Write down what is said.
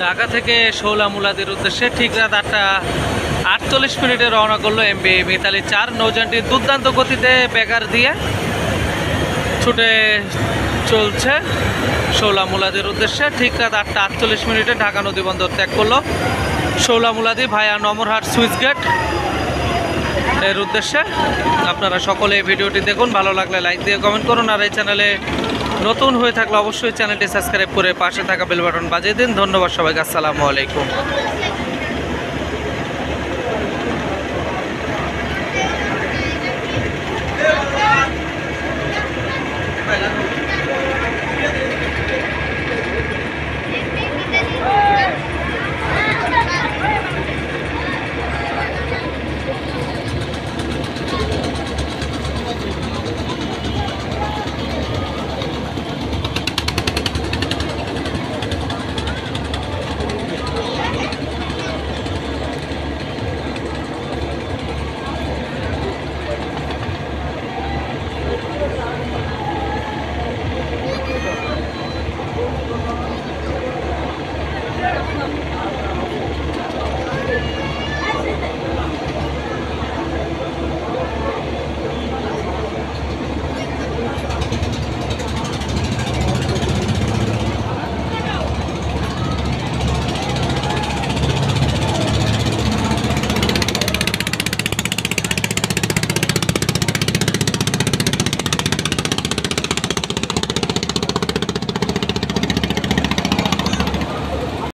ঢাকা থেকে শৌলা মুলাদের উদ্দেশ্যে ঠিক রাত 8:48 রওনা করলো এমবি মিতালি 4। নৌযানটি দুর্দান্ত গতিতে ব্যাগার দিয়ে ছুটে চলছে শৌলা মুলাদের উদ্দেশ্যে। ঠিক রাত 8:48 ঢাকা নদীবন্দর ত্যাগ করলো শৌলা মুলাদি ভায়া নমরহাট সুইচ গেট এর উদ্দেশ্যে। আপনারা সকলে এই ভিডিওটি দেখুন, ভালো লাগলে লাইক দিয়ে কমেন্ট করুন, আর এই চ্যানেলে নতুন হয়ে থাকলে অবশ্যই চ্যানেলটি সাবস্ক্রাইব করে পাশে থাকা বেল বাটন বাজিয়ে দিন। ধন্যবাদ সবাইকে, আসসালামু আলাইকুম।